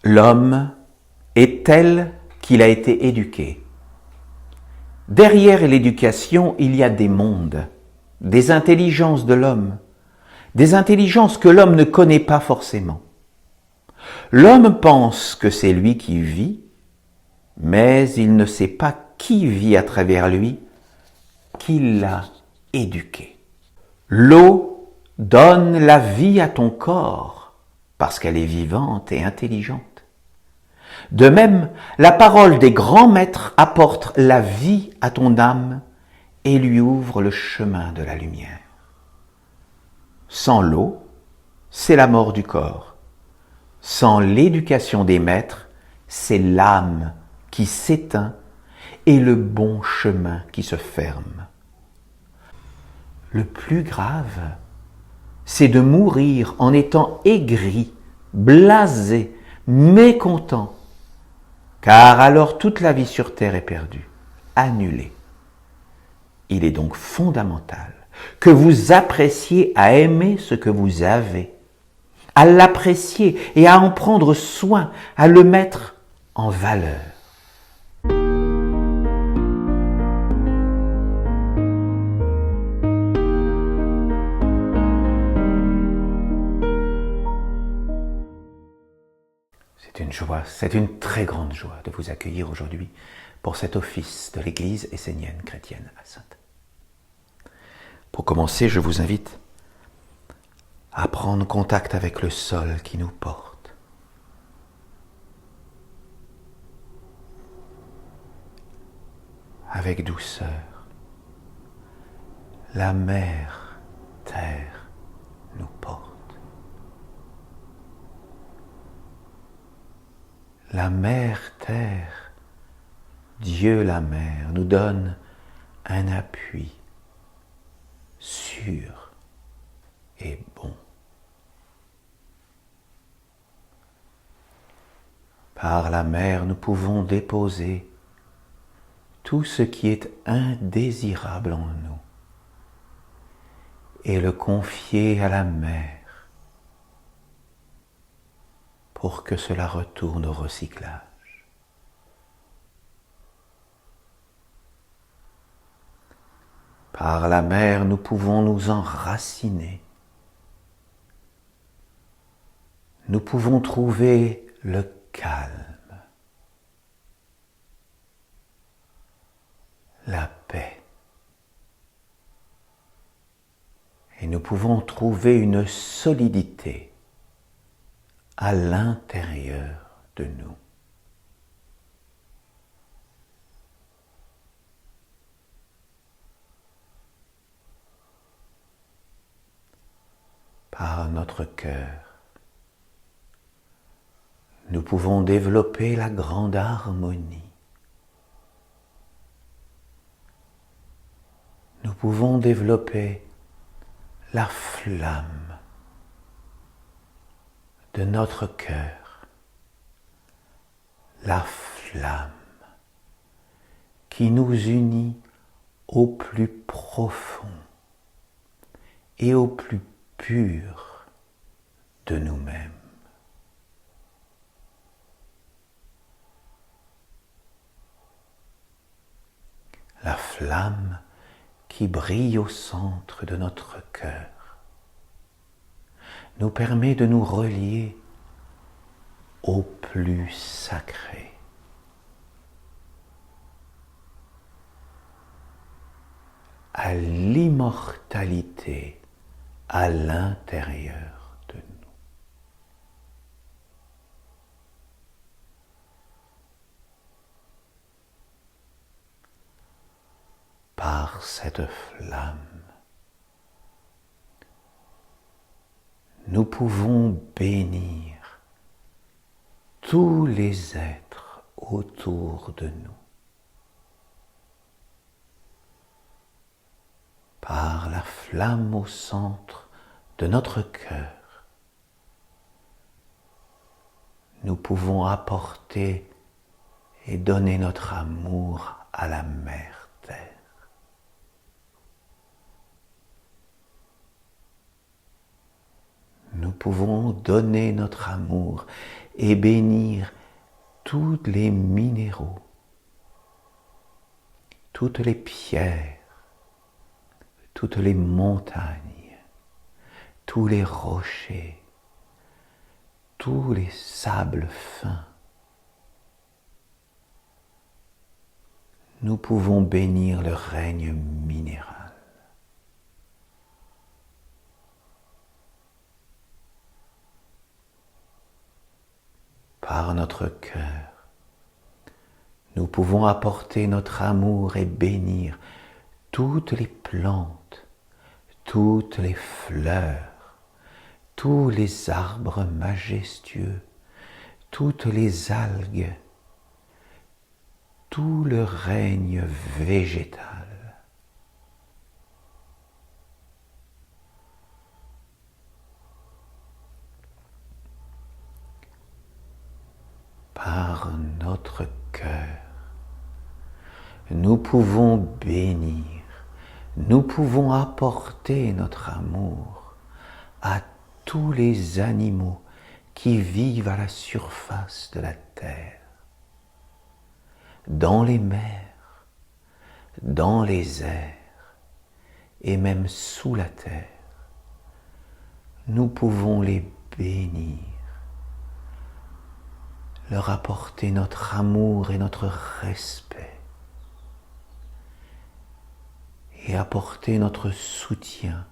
L'homme est tel qu'il a été éduqué. Derrière l'éducation, il y a des mondes, des intelligences de l'homme, des intelligences que l'homme ne connaît pas forcément. L'homme pense que c'est lui qui vit, mais il ne sait pas qui vit à travers lui, qui l'a éduqué. L'eau donne la vie à ton corps, parce qu'elle est vivante et intelligente. De même, la parole des grands maîtres apporte la vie à ton âme et lui ouvre le chemin de la lumière. Sans l'eau, c'est la mort du corps. Sans l'éducation des maîtres, c'est l'âme qui s'éteint et le bon chemin qui se ferme. Le plus grave, c'est de mourir en étant aigri, blasé, mécontent, car alors toute la vie sur terre est perdue, annulée. Il est donc fondamental que vous appréciez à aimer ce que vous avez, à l'apprécier et à en prendre soin, à le mettre en valeur. C'est une très grande joie de vous accueillir aujourd'hui pour cet office de l'Église essénienne chrétienne à Saintes. Pour commencer, je vous invite à prendre contact avec le sol qui nous porte. Avec douceur, la mère terre nous porte. La mère terre, Dieu la mère, nous donne un appui sûr et bon. Par la mer, nous pouvons déposer tout ce qui est indésirable en nous et le confier à la mer pour que cela retourne au recyclage. Par la mer, nous pouvons nous enraciner. Nous pouvons trouver le calme, la paix. Et nous pouvons trouver une solidité à l'intérieur de nous. Par notre cœur, nous pouvons développer la grande harmonie. Nous pouvons développer la flamme de notre cœur, la flamme qui nous unit au plus profond et au plus pur de nous-mêmes. La flamme qui brille au centre de notre cœur nous permet de nous relier au plus sacré. À l'immortalité à l'intérieur de nous. Par cette flamme, nous pouvons bénir tous les êtres autour de nous. Par la flamme au centre de notre cœur, nous pouvons apporter et donner notre amour à la Mère Terre. Nous pouvons donner notre amour et bénir tous les minéraux, toutes les pierres, toutes les montagnes, tous les rochers, tous les sables fins. Nous pouvons bénir le règne minéral. Par notre cœur, nous pouvons apporter notre amour et bénir toutes les plantes, toutes les fleurs, tous les arbres majestueux, toutes les algues, tout le règne végétal. Par notre cœur, nous pouvons bénir, nous pouvons apporter notre amour à tous les animaux qui vivent à la surface de la terre, dans les mers, dans les airs et même sous la terre. Nous pouvons les bénir, leur apporter notre amour et notre respect et apporter notre soutien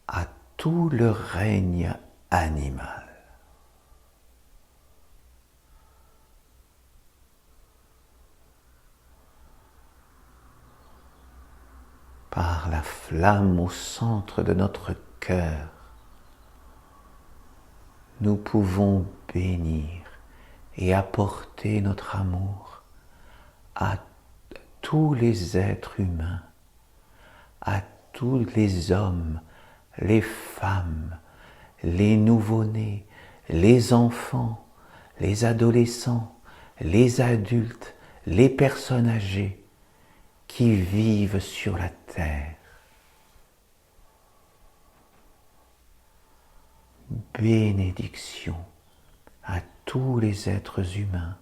à tout le règne animal. Par la flamme au centre de notre cœur, nous pouvons bénir et apporter notre amour à tous les êtres humains, à tous les hommes, les femmes, les nouveau-nés, les enfants, les adolescents, les adultes, les personnes âgées qui vivent sur la terre. Bénédiction à tous les êtres humains.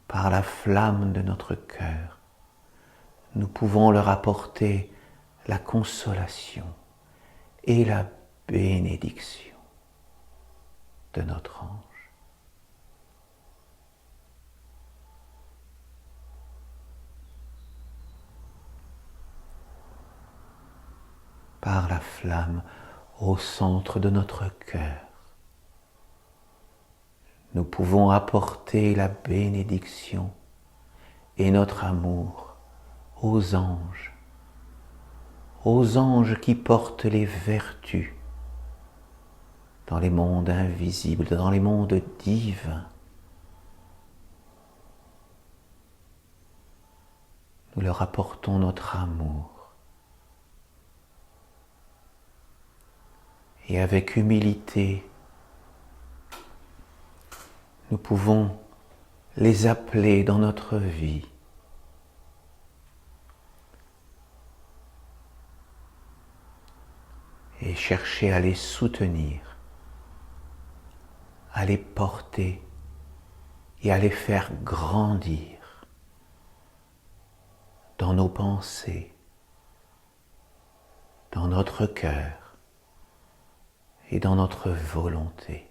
Par la flamme de notre cœur, nous pouvons leur apporter la consolation et la bénédiction de notre ange. Par la flamme au centre de notre cœur, nous pouvons apporter la bénédiction et notre amour aux anges qui portent les vertus dans les mondes invisibles, dans les mondes divins. Nous leur apportons notre amour. Et avec humilité, nous pouvons les appeler dans notre vie. Et chercher à les soutenir, à les porter et à les faire grandir dans nos pensées, dans notre cœur et dans notre volonté.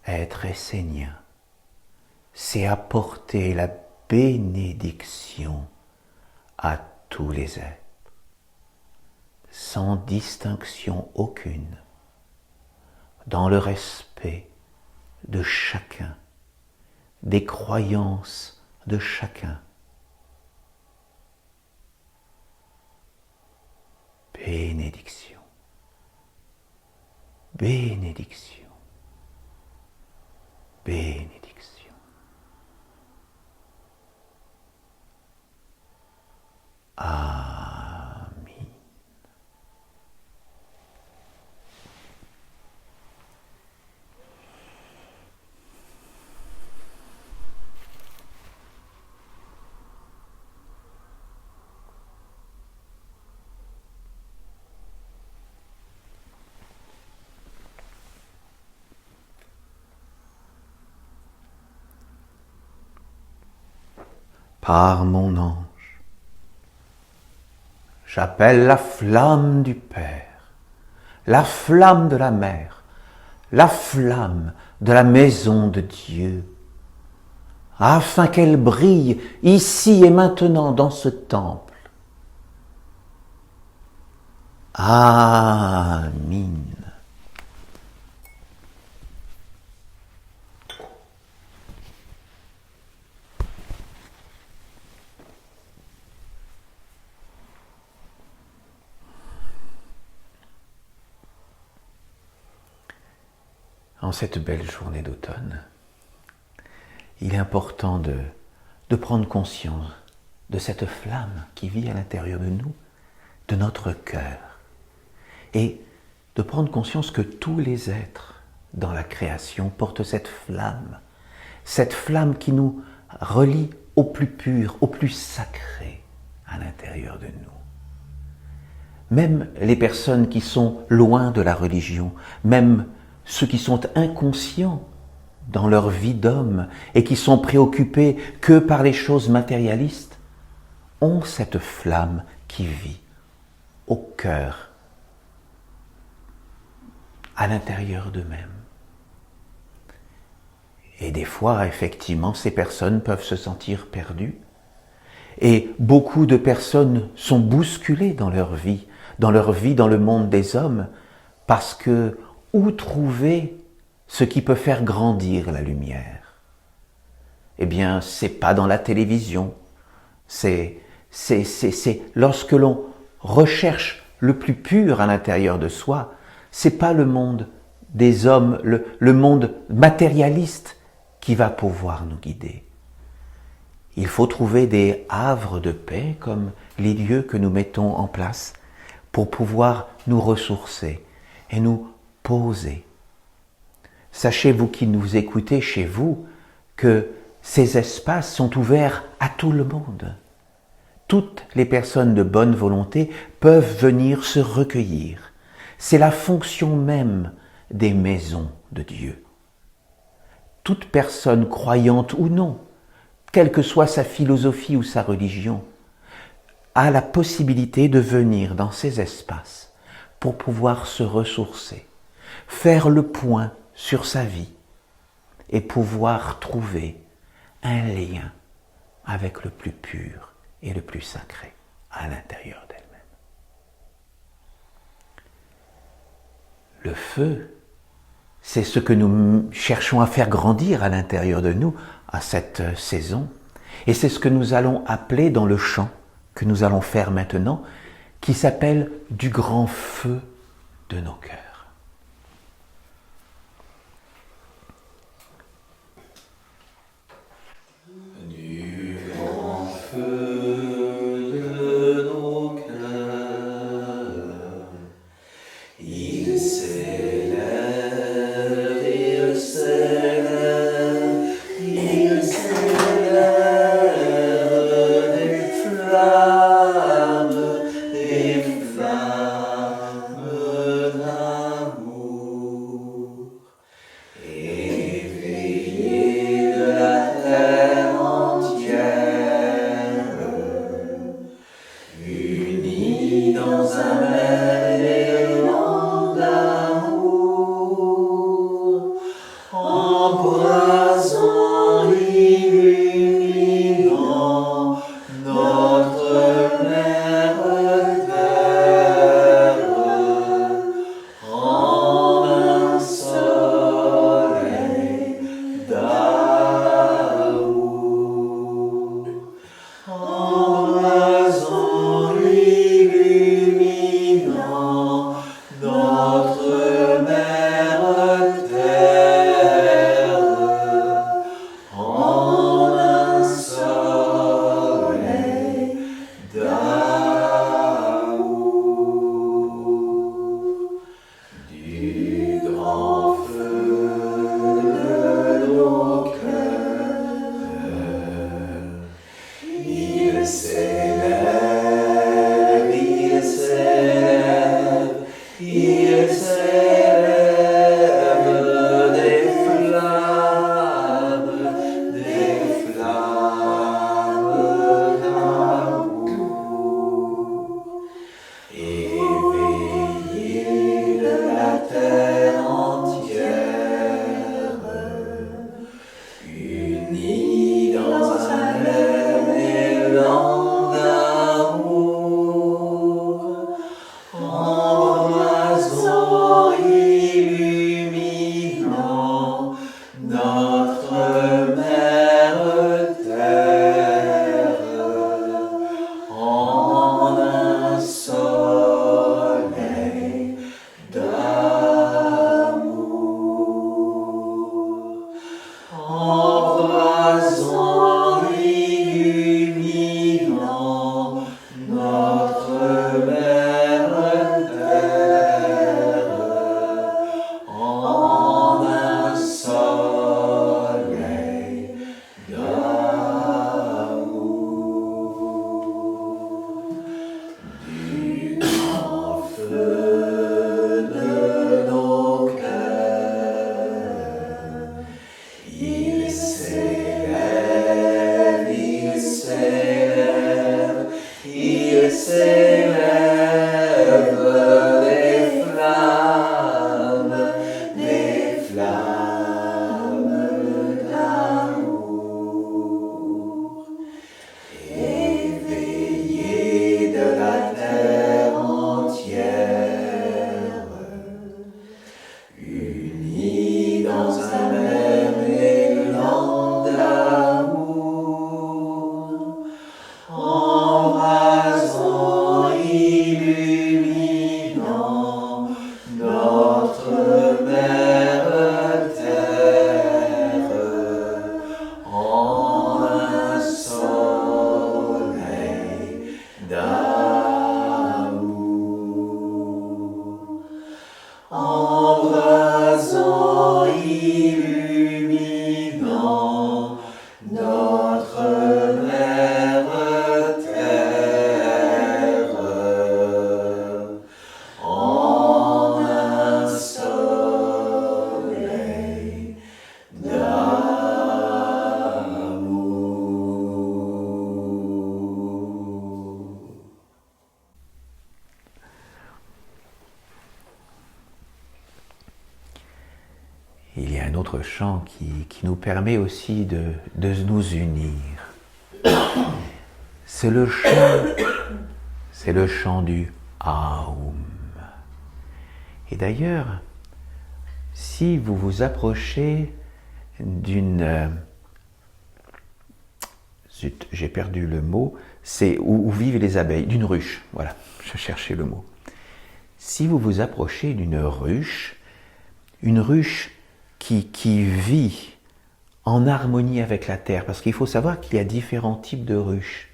Être essénien, c'est apporter la bénédiction à tous les êtres, sans distinction aucune, dans le respect de chacun, des croyances de chacun. Bénédiction, bénédiction, bénédiction. Amen. par mon ange. J'appelle la flamme du Père, la flamme de la Mère, la flamme de la maison de Dieu, afin qu'elle brille ici et maintenant dans ce temple. Amen. En cette belle journée d'automne, il est important de prendre conscience de cette flamme qui vit à l'intérieur de nous, de notre cœur, et de prendre conscience que tous les êtres dans la création portent cette flamme qui nous relie au plus pur, au plus sacré à l'intérieur de nous. Même les personnes qui sont loin de la religion, même ceux qui sont inconscients dans leur vie d'homme et qui sont préoccupés que par les choses matérialistes, ont cette flamme qui vit au cœur, à l'intérieur d'eux-mêmes. Et des fois, effectivement, ces personnes peuvent se sentir perdues. Et beaucoup de personnes sont bousculées dans leur vie dans le monde des hommes, parce que où trouver ce qui peut faire grandir la lumière? Eh bien, c'est pas dans la télévision. C'est lorsque l'on recherche le plus pur à l'intérieur de soi, c'est pas le monde des hommes, le monde matérialiste qui va pouvoir nous guider. Il faut trouver des havres de paix comme les lieux que nous mettons en place pour pouvoir nous ressourcer et nous poser. Sachez, vous qui nous écoutez chez vous, que ces espaces sont ouverts à tout le monde. Toutes les personnes de bonne volonté peuvent venir se recueillir. C'est la fonction même des maisons de Dieu. Toute personne croyante ou non, quelle que soit sa philosophie ou sa religion, a la possibilité de venir dans ces espaces pour pouvoir se ressourcer, faire le point sur sa vie et pouvoir trouver un lien avec le plus pur et le plus sacré à l'intérieur d'elle-même. Le feu, c'est ce que nous cherchons à faire grandir à l'intérieur de nous à cette saison. Et c'est ce que nous allons appeler dans le chant que nous allons faire maintenant, qui s'appelle « Du grand feu de nos cœurs ». Il y a un autre chant qui nous permet aussi de nous unir. C'est le chant du Aum. Et d'ailleurs, si vous vous approchez d'une... Zut, j'ai perdu le mot. C'est où vivent les abeilles, d'une ruche. Voilà, je cherchais le mot. Si vous vous approchez d'une ruche, une ruche qui vit en harmonie avec la terre, parce qu'il faut savoir qu'il y a différents types de ruches.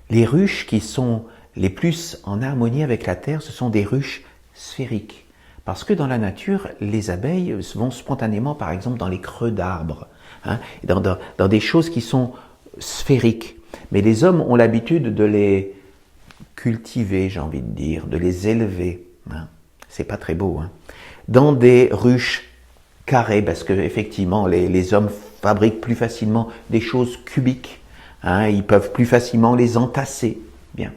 Les ruches qui sont les plus en harmonie avec la terre, ce sont des ruches sphériques. Parce que dans la nature, les abeilles vont spontanément, par exemple, dans les creux d'arbres, hein, dans des choses qui sont sphériques. Mais les hommes ont l'habitude de les cultiver, j'ai envie de dire, de les élever. Hein. C'est pas très beau. Hein. Dans des ruches carrées, parce que effectivement, les hommes fabriquent plus facilement des choses cubiques. Hein, ils peuvent plus facilement les entasser. Bien.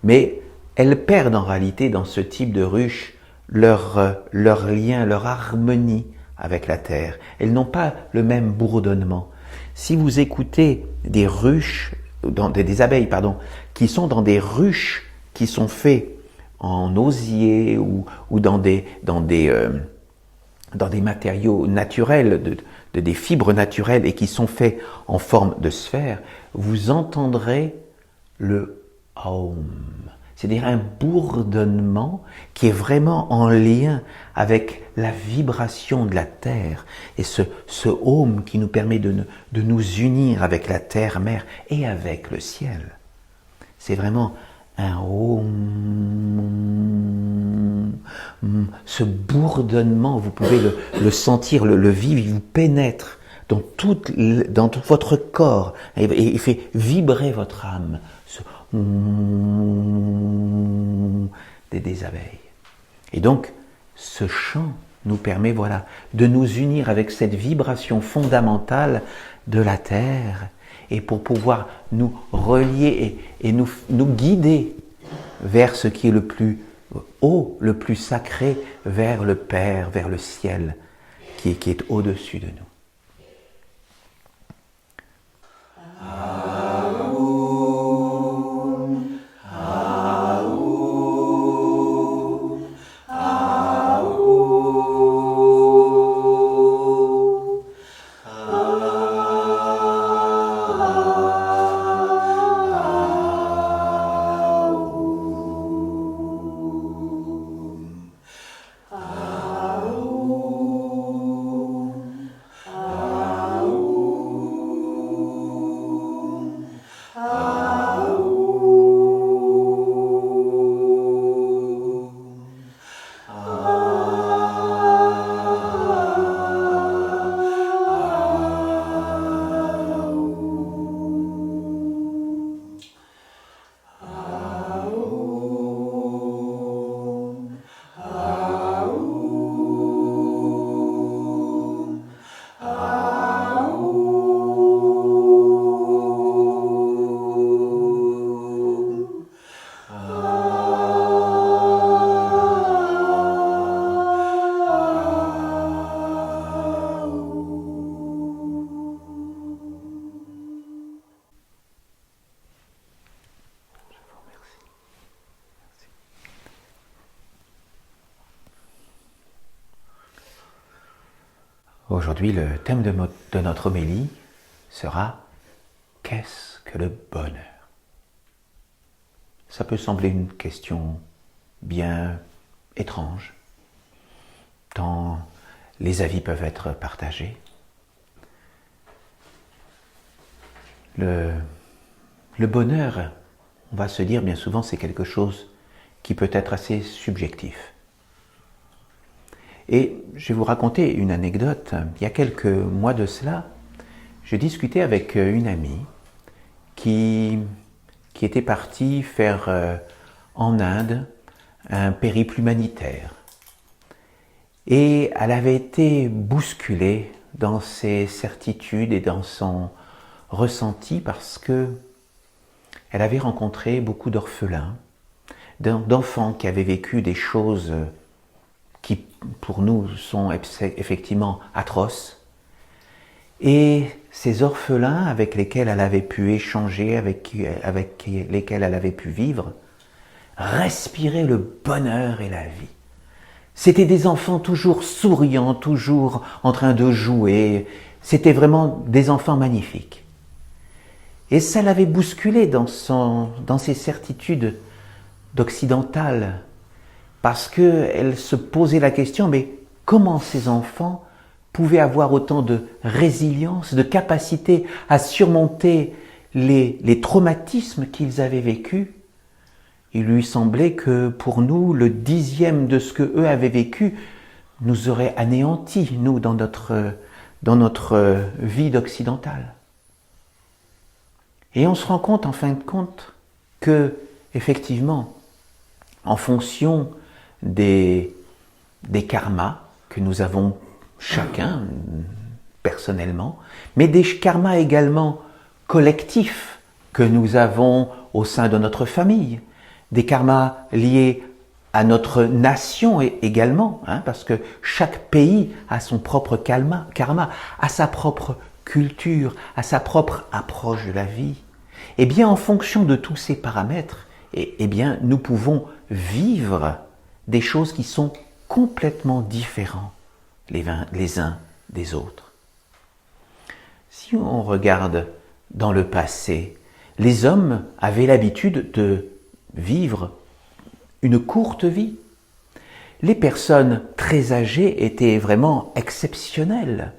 Mais elles perdent en réalité dans ce type de ruche leur lien, leur harmonie avec la terre. Elles n'ont pas le même bourdonnement. Si vous écoutez des ruches, des abeilles, pardon, qui sont dans des ruches qui sont faites en osier ou dans des matériaux naturels, des fibres naturelles et qui sont faits en forme de sphère, vous entendrez le Aum. C'est-à-dire un bourdonnement qui est vraiment en lien avec la vibration de la terre et ce Aum qui nous permet de nous unir avec la terre-mère et avec le ciel. C'est vraiment un Aum. Ce bourdonnement, vous pouvez le sentir, le vivre, il vous pénètre dans tout votre corps et il fait vibrer votre âme. Des abeilles. Et donc, ce chant nous permet, voilà, de nous unir avec cette vibration fondamentale de la terre et pour pouvoir nous relier et nous guider vers ce qui est le plus haut, le plus sacré, vers le Père, vers le ciel qui est au-dessus de nous. Aujourd'hui, le thème de notre homélie sera « Qu'est-ce que le bonheur ?» Ça peut sembler une question bien étrange, tant les avis peuvent être partagés. Le bonheur, on va se dire bien souvent, c'est quelque chose qui peut être assez subjectif. Et je vais vous raconter une anecdote. Il y a quelques mois de cela, je discutais avec une amie qui était partie faire en Inde un périple humanitaire. Et elle avait été bousculée dans ses certitudes et dans son ressenti parce que elle avait rencontré beaucoup d'orphelins, d'enfants qui avaient vécu des choses qui pour nous sont effectivement atroces. Et ces orphelins avec lesquels elle avait pu échanger, avec lesquels elle avait pu vivre, respiraient le bonheur et la vie. C'étaient des enfants toujours souriants, toujours en train de jouer. C'était vraiment des enfants magnifiques. Et ça l'avait bousculé dans ses certitudes d'occidentale, parce qu'elle se posait la question, mais comment ces enfants pouvaient avoir autant de résilience, de capacité à surmonter les traumatismes qu'ils avaient vécus? Il lui semblait que pour nous, le 10e de ce qu'eux avaient vécu nous aurait anéantis, nous, dans notre vie d'occidentale. Et on se rend compte, en fin de compte, que, effectivement, en fonction des karmas que nous avons chacun, personnellement, mais des karmas également collectifs que nous avons au sein de notre famille, des karmas liés à notre nation également, parce que chaque pays a son propre karma, a sa propre culture, a sa propre approche de la vie. Eh bien, en fonction de tous ces paramètres, eh bien, nous pouvons vivre des choses qui sont complètement différentes les uns des autres. Si on regarde dans le passé, les hommes avaient l'habitude de vivre une courte vie. Les personnes très âgées étaient vraiment exceptionnelles,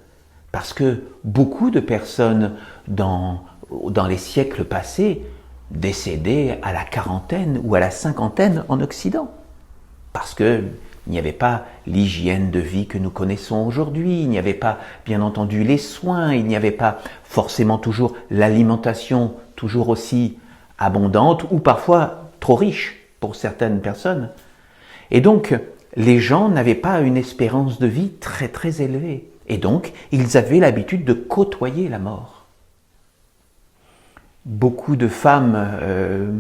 parce que beaucoup de personnes dans les siècles passés décédaient à la quarantaine ou à la cinquantaine en Occident, parce qu'il n'y avait pas l'hygiène de vie que nous connaissons aujourd'hui, il n'y avait pas, bien entendu, les soins, il n'y avait pas forcément toujours l'alimentation toujours aussi abondante ou parfois trop riche pour certaines personnes. Et donc, les gens n'avaient pas une espérance de vie très très élevée. Et donc, ils avaient l'habitude de côtoyer la mort. Beaucoup de femmes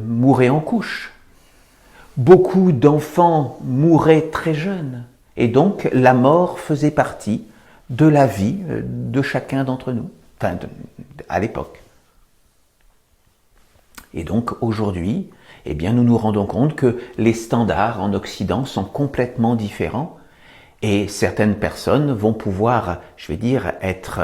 mouraient en couche. Beaucoup d'enfants mouraient très jeunes. Et donc, la mort faisait partie de la vie de chacun d'entre nous, à l'époque. Et donc, aujourd'hui, eh bien, nous nous rendons compte que les standards en Occident sont complètement différents et certaines personnes vont pouvoir, je vais dire, être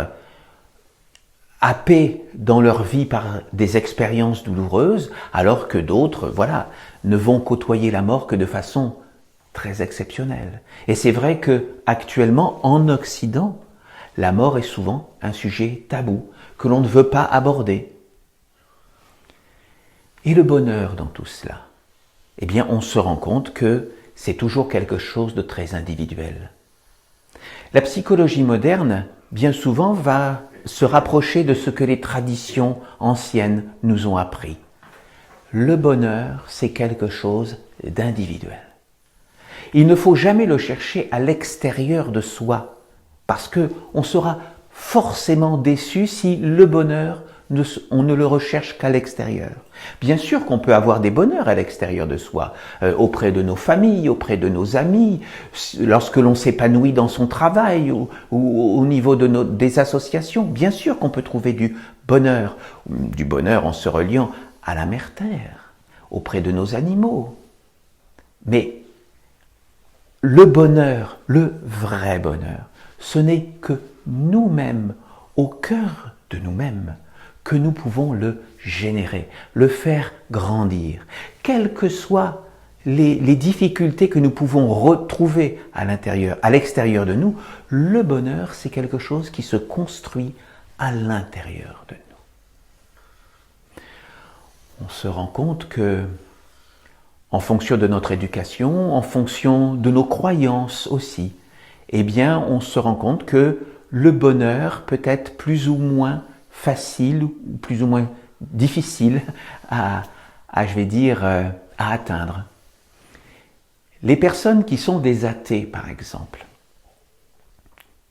happées dans leur vie par des expériences douloureuses, alors que d'autres, voilà, ne vont côtoyer la mort que de façon très exceptionnelle. Et c'est vrai que actuellement, en Occident, la mort est souvent un sujet tabou, que l'on ne veut pas aborder. Et le bonheur dans tout cela? Eh bien, on se rend compte que c'est toujours quelque chose de très individuel. La psychologie moderne, bien souvent, va se rapprocher de ce que les traditions anciennes nous ont appris. Le bonheur, c'est quelque chose d'individuel. Il ne faut jamais le chercher à l'extérieur de soi, parce qu'on sera forcément déçu si le bonheur, on ne le recherche qu'à l'extérieur. Bien sûr qu'on peut avoir des bonheurs à l'extérieur de soi, auprès de nos familles, auprès de nos amis, lorsque l'on s'épanouit dans son travail ou au niveau des associations. Bien sûr qu'on peut trouver du bonheur en se reliant à la mère terre, auprès de nos animaux. Mais le bonheur, le vrai bonheur, Ce n'est que nous-mêmes, au cœur de nous-mêmes, que nous pouvons le générer, le faire grandir. Quelles que soient les difficultés que nous pouvons retrouver à l'intérieur, à l'extérieur de nous, le bonheur, c'est quelque chose qui se construit à l'intérieur de nous. On se rend compte que, en fonction de notre éducation, en fonction de nos croyances aussi, eh bien, on se rend compte que le bonheur peut être plus ou moins facile ou plus ou moins difficile à atteindre. Les personnes qui sont des athées, par exemple,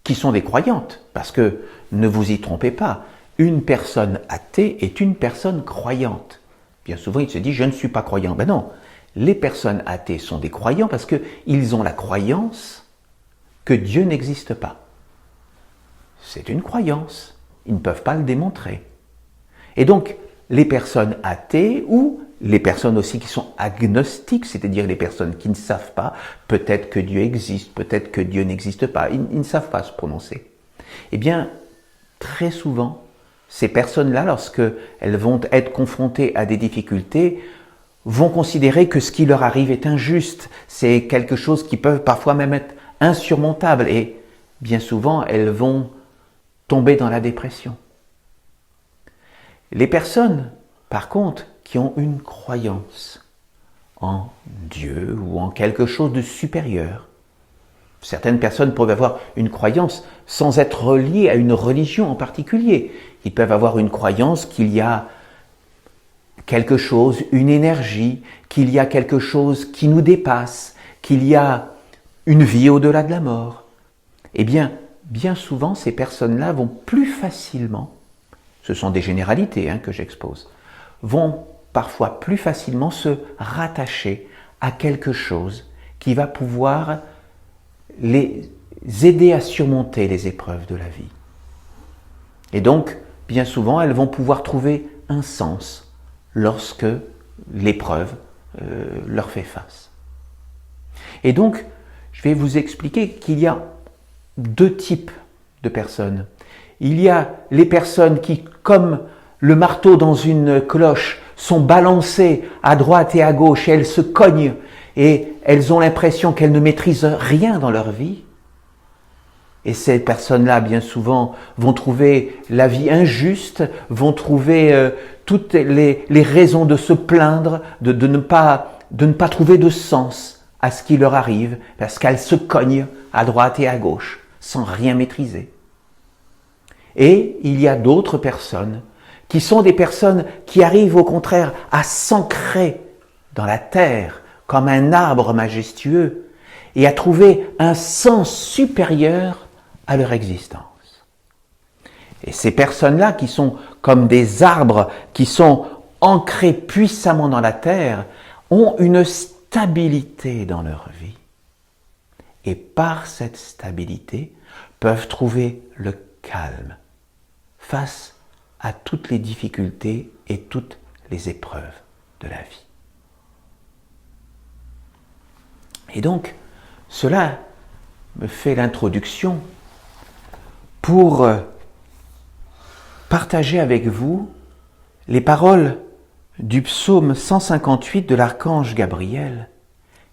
qui sont des croyantes, parce que, ne vous y trompez pas, une personne athée est une personne croyante. Bien souvent, il se dit « je ne suis pas croyant ». Ben non, les personnes athées sont des croyants parce qu'ils ont la croyance que Dieu n'existe pas. C'est une croyance, ils ne peuvent pas le démontrer. Et donc, les personnes athées ou les personnes aussi qui sont agnostiques, c'est-à-dire les personnes qui ne savent pas, peut-être que Dieu existe, peut-être que Dieu n'existe pas, ils ne savent pas se prononcer. Eh bien, très souvent, ces personnes-là, lorsqu'elles vont être confrontées à des difficultés, vont considérer que ce qui leur arrive est injuste, c'est quelque chose qui peut parfois même être insurmontable, et bien souvent, elles vont tomber dans la dépression. Les personnes, par contre, qui ont une croyance en Dieu ou en quelque chose de supérieur. Certaines personnes peuvent avoir une croyance sans être reliées à une religion en particulier. Ils peuvent avoir une croyance qu'il y a quelque chose, une énergie, qu'il y a quelque chose qui nous dépasse, qu'il y a une vie au-delà de la mort. Eh bien souvent, ces personnes-là vont plus facilement, ce sont des généralités que j'expose, vont parfois plus facilement se rattacher à quelque chose qui va pouvoir les aider à surmonter les épreuves de la vie. Et donc, bien souvent, elles vont pouvoir trouver un sens lorsque l'épreuve leur fait face. Et donc, je vais vous expliquer qu'il y a deux types de personnes. Il y a les personnes qui, comme le marteau dans une cloche, sont balancées à droite et à gauche et elles se cognent et elles ont l'impression qu'elles ne maîtrisent rien dans leur vie. Et ces personnes-là, bien souvent, vont trouver la vie injuste, vont trouver toutes les raisons de se plaindre, de ne pas trouver de sens à ce qui leur arrive, parce qu'elles se cognent à droite et à gauche, sans rien maîtriser. Et il y a d'autres personnes qui sont des personnes qui arrivent au contraire à s'ancrer dans la terre comme un arbre majestueux et à trouver un sens supérieur à leur existence. Et ces personnes-là qui sont comme des arbres qui sont ancrés puissamment dans la terre ont une stabilité dans leur vie. Et par cette stabilité peuvent trouver le calme face à toutes les difficultés et toutes les épreuves de la vie. Et donc, cela me fait l'introduction pour partager avec vous les paroles du psaume 158 de l'archange Gabriel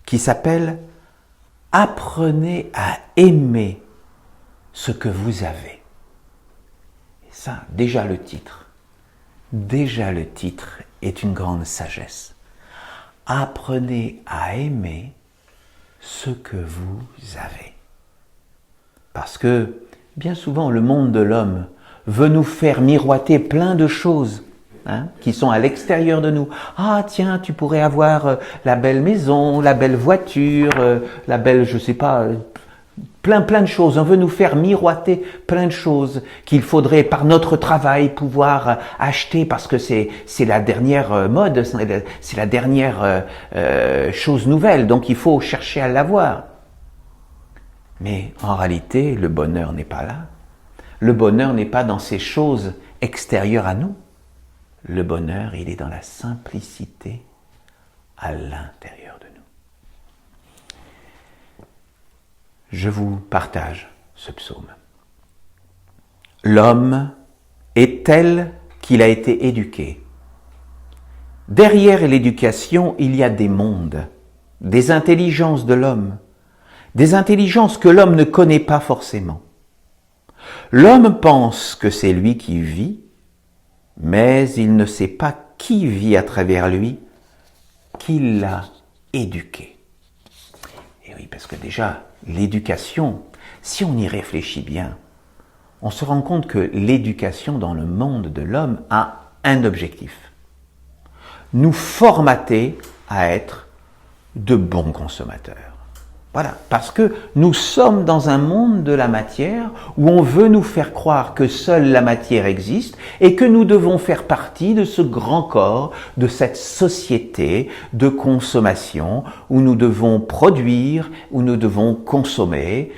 qui s'appelle « Apprenez à aimer ce que vous avez ». Ça, déjà le titre est une grande sagesse. Apprenez à aimer ce que vous avez. Parce que, bien souvent, le monde de l'homme veut nous faire miroiter plein de choses qui sont à l'extérieur de nous. Ah tiens, tu pourrais avoir la belle maison, la belle voiture, la belle, je sais pas, plein de choses. On veut nous faire miroiter plein de choses qu'il faudrait par notre travail pouvoir acheter parce que c'est la dernière mode, c'est la dernière chose nouvelle, donc il faut chercher à l'avoir. Mais en réalité, le bonheur n'est pas là. Le bonheur n'est pas dans ces choses extérieures à nous. Le bonheur, il est dans la simplicité à l'intérieur de nous. Je vous partage ce psaume. L'homme est tel qu'il a été éduqué. Derrière l'éducation, il y a des mondes, des intelligences de l'homme, des intelligences que l'homme ne connaît pas forcément. L'homme pense que c'est lui qui vit, mais il ne sait pas qui vit à travers lui, qui l'a éduqué. Et oui, parce que déjà, l'éducation, si on y réfléchit bien, on se rend compte que l'éducation dans le monde de l'homme a un objectif. Nous formater à être de bons consommateurs. Voilà, parce que nous sommes dans un monde de la matière où on veut nous faire croire que seule la matière existe et que nous devons faire partie de ce grand corps, de cette société de consommation où nous devons produire, où nous devons consommer.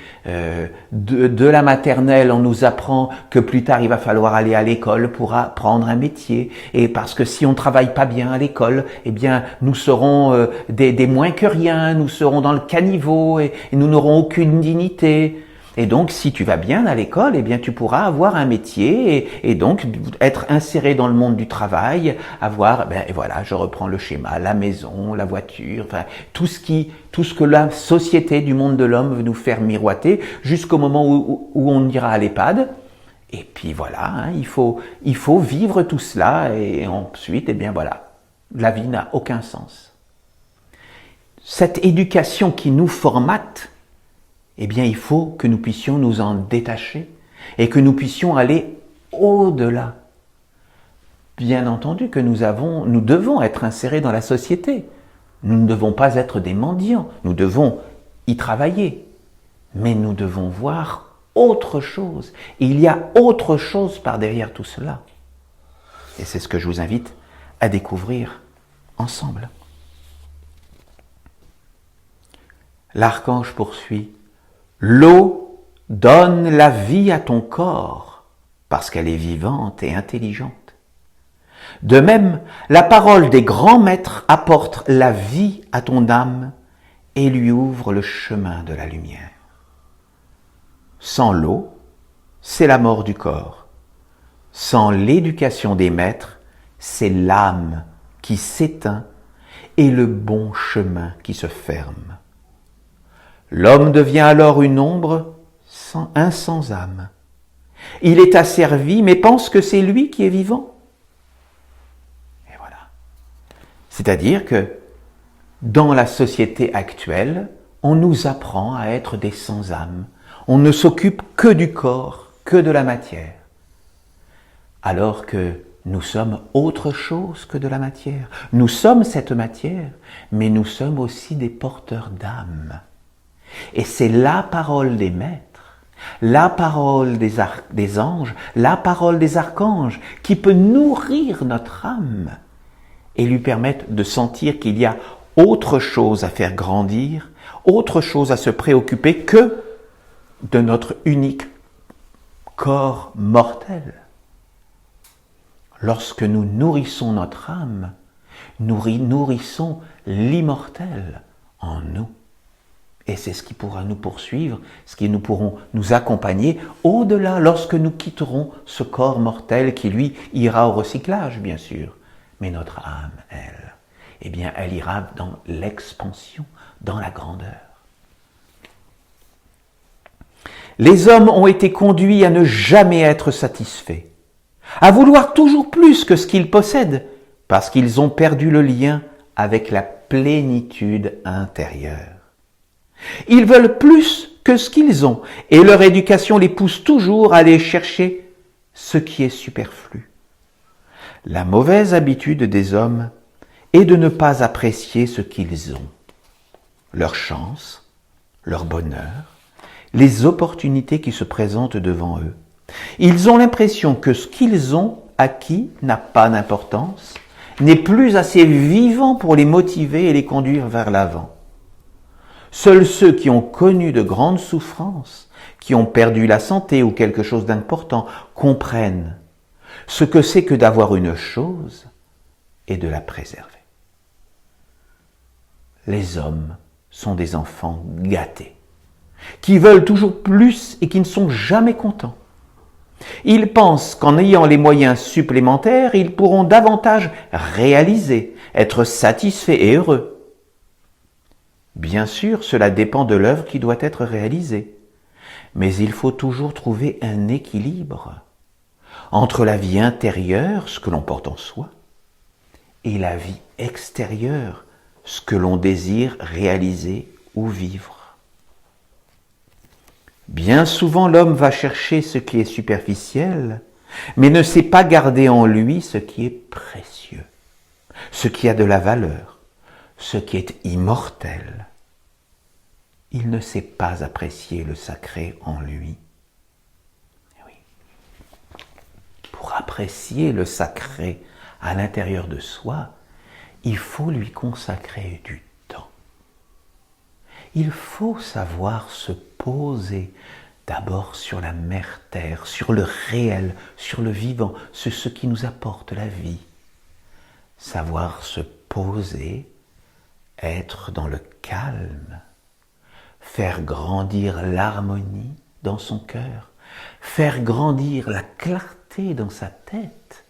De la maternelle, on nous apprend que plus tard il va falloir aller à l'école pour apprendre un métier, et parce que si on travaille pas bien à l'école, eh bien nous serons des moins que rien, nous serons dans le caniveau et nous n'aurons aucune dignité. Et donc, si tu vas bien à l'école, eh bien, tu pourras avoir un métier et donc être inséré dans le monde du travail, avoir, et voilà, je reprends le schéma, la maison, la voiture, enfin, tout ce que la société du monde de l'homme veut nous faire miroiter jusqu'au moment où on ira à l'EHPAD. Et puis voilà, hein, il faut vivre tout cela et ensuite, eh bien voilà, la vie n'a aucun sens. Cette éducation qui nous formate, eh bien, il faut que nous puissions nous en détacher et que nous puissions aller au-delà. Bien entendu que nous devons être insérés dans la société. Nous ne devons pas être des mendiants. Nous devons y travailler. Mais nous devons voir autre chose. Et il y a autre chose par derrière tout cela. Et c'est ce que je vous invite à découvrir ensemble. L'archange poursuit. L'eau donne la vie à ton corps, parce qu'elle est vivante et intelligente. De même, la parole des grands maîtres apporte la vie à ton âme et lui ouvre le chemin de la lumière. Sans l'eau, c'est la mort du corps. Sans l'éducation des maîtres, c'est l'âme qui s'éteint et le bon chemin qui se ferme. L'homme devient alors une ombre, un sans âme. Il est asservi, mais pense que c'est lui qui est vivant. Et voilà. C'est-à-dire que dans la société actuelle, on nous apprend à être des sans âme. On ne s'occupe que du corps, que de la matière. Alors que nous sommes autre chose que de la matière. Nous sommes cette matière, mais nous sommes aussi des porteurs d'âme. Et c'est la parole des maîtres, la parole des anges, la parole des archanges qui peut nourrir notre âme et lui permettre de sentir qu'il y a autre chose à faire grandir, autre chose à se préoccuper que de notre unique corps mortel. Lorsque nous nourrissons notre âme, nous nourrissons l'immortel en nous. Et c'est ce qui pourra nous poursuivre, ce qui nous pourront nous accompagner au-delà lorsque nous quitterons ce corps mortel qui, lui, ira au recyclage, bien sûr. Mais notre âme, elle, eh bien, elle ira dans l'expansion, dans la grandeur. Les hommes ont été conduits à ne jamais être satisfaits, à vouloir toujours plus que ce qu'ils possèdent, parce qu'ils ont perdu le lien avec la plénitude intérieure. Ils veulent plus que ce qu'ils ont, et leur éducation les pousse toujours à aller chercher ce qui est superflu. La mauvaise habitude des hommes est de ne pas apprécier ce qu'ils ont, leur chance, leur bonheur, les opportunités qui se présentent devant eux. Ils ont l'impression que ce qu'ils ont acquis n'a pas d'importance, n'est plus assez vivant pour les motiver et les conduire vers l'avant. Seuls ceux qui ont connu de grandes souffrances, qui ont perdu la santé ou quelque chose d'important, comprennent ce que c'est que d'avoir une chose et de la préserver. Les hommes sont des enfants gâtés. qui veulent toujours plus et qui ne sont jamais contents. Ils pensent qu'en ayant les moyens supplémentaires, ils pourront davantage réaliser, être satisfaits et heureux. Bien sûr, cela dépend de l'œuvre qui doit être réalisée, mais il faut toujours trouver un équilibre entre la vie intérieure, ce que l'on porte en soi, et la vie extérieure, ce que l'on désire réaliser ou vivre. Bien souvent, l'homme va chercher ce qui est superficiel, mais ne sait pas garder en lui ce qui est précieux, ce qui a de la valeur, ce qui est immortel. Il ne sait pas apprécier le sacré en lui. Oui. Pour apprécier le sacré à l'intérieur de soi, il faut lui consacrer du temps. Il faut savoir se poser d'abord sur la mère terre, sur le réel, sur le vivant, sur ce qui nous apporte la vie. Savoir se poser, être dans le calme, faire grandir l'harmonie dans son cœur, faire grandir la clarté dans sa tête,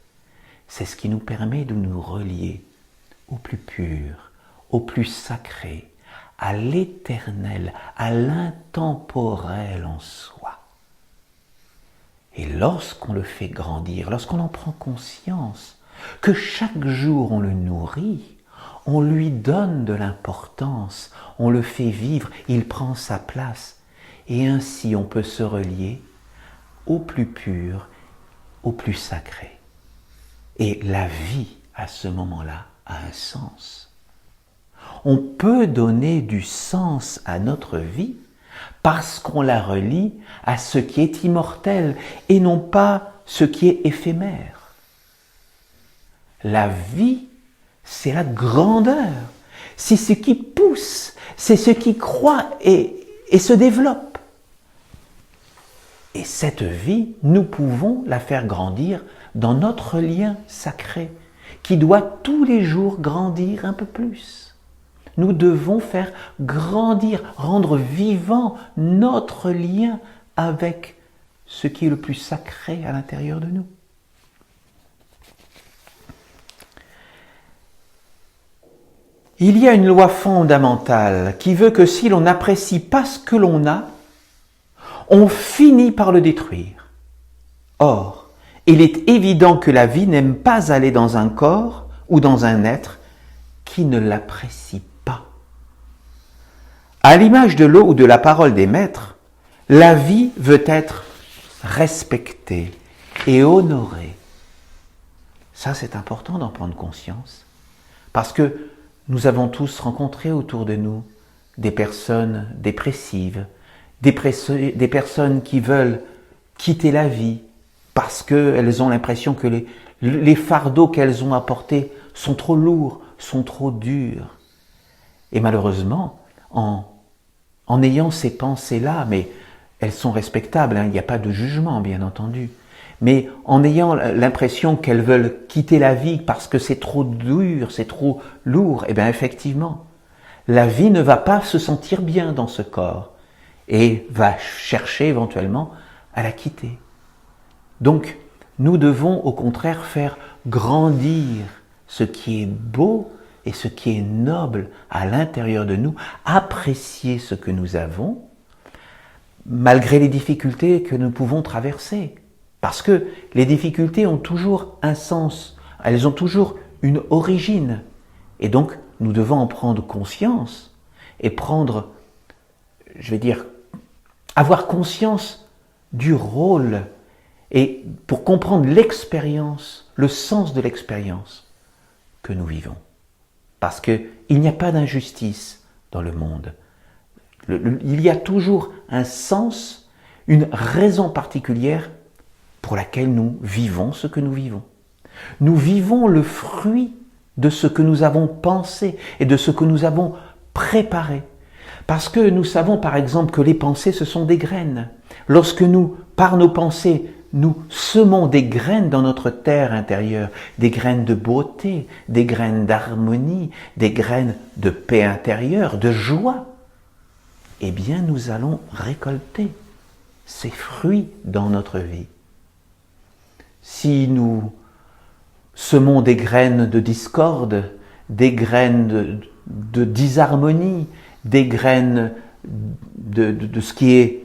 c'est ce qui nous permet de nous relier au plus pur, au plus sacré, à l'éternel, à l'intemporel en soi. Et lorsqu'on le fait grandir, lorsqu'on en prend conscience, que chaque jour on le nourrit, on lui donne de l'importance, on le fait vivre, il prend sa place. Et ainsi on peut se relier au plus pur, au plus sacré. Et la vie, à ce moment-là, a un sens. On peut donner du sens à notre vie parce qu'on la relie à ce qui est immortel et non pas ce qui est éphémère. La vie, c'est la grandeur, c'est ce qui pousse, c'est ce qui croît et se développe. Et cette vie, nous pouvons la faire grandir dans notre lien sacré, qui doit tous les jours grandir un peu plus. Nous devons faire grandir, rendre vivant notre lien avec ce qui est le plus sacré à l'intérieur de nous. Il y a une loi fondamentale qui veut que si l'on n'apprécie pas ce que l'on a, on finit par le détruire. Or, il est évident que la vie n'aime pas aller dans un corps ou dans un être qui ne l'apprécie pas. À l'image de l'eau ou de la parole des maîtres, la vie veut être respectée et honorée. Ça, c'est important d'en prendre conscience, parce que nous avons tous rencontré autour de nous des personnes dépressives, des personnes qui veulent quitter la vie parce qu'elles ont l'impression que les fardeaux qu'elles ont apportés sont trop lourds, sont trop durs. Et malheureusement, en ayant ces pensées-là, mais elles sont respectables, il n'y a pas de jugement bien entendu, mais en ayant l'impression qu'elles veulent quitter la vie parce que c'est trop dur, c'est trop lourd, eh bien effectivement, la vie ne va pas se sentir bien dans ce corps et va chercher éventuellement à la quitter. Donc, nous devons au contraire faire grandir ce qui est beau et ce qui est noble à l'intérieur de nous, apprécier ce que nous avons, malgré les difficultés que nous pouvons traverser. Parce que les difficultés ont toujours un sens, elles ont toujours une origine. Et donc, nous devons en prendre conscience et avoir conscience du rôle et pour comprendre l'expérience, le sens de l'expérience que nous vivons. Parce qu'il n'y a pas d'injustice dans le monde. Il y a toujours un sens, une raison particulière pour laquelle nous vivons ce que nous vivons. Nous vivons le fruit de ce que nous avons pensé et de ce que nous avons préparé. Parce que nous savons par exemple que les pensées, ce sont des graines. Lorsque nous, par nos pensées, nous semons des graines dans notre terre intérieure, des graines de beauté, des graines d'harmonie, des graines de paix intérieure, de joie. eh bien nous allons récolter ces fruits dans notre vie. Si nous semons des graines de discorde, des graines de disharmonie, des graines de ce qui est,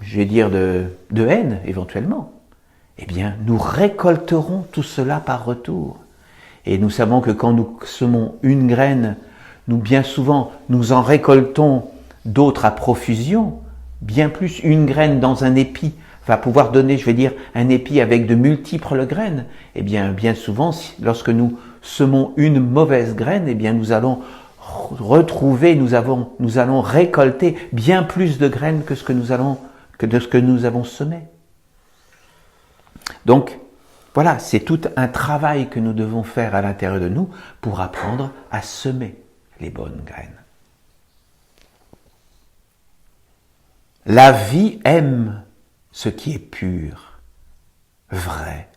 je vais dire, de haine éventuellement, eh bien nous récolterons tout cela par retour. Et nous savons que quand nous semons une graine, bien souvent nous en récoltons d'autres à profusion. Bien plus, une graine dans un épi va pouvoir donner, je vais dire, un épi avec de multiples graines. Eh bien souvent, lorsque nous semons une mauvaise graine, eh bien nous allons retrouver, nous allons récolter bien plus de graines que de ce que nous avons semé. Donc, voilà, c'est tout un travail que nous devons faire à l'intérieur de nous pour apprendre à semer les bonnes graines. La vie aime ce qui est pur, vrai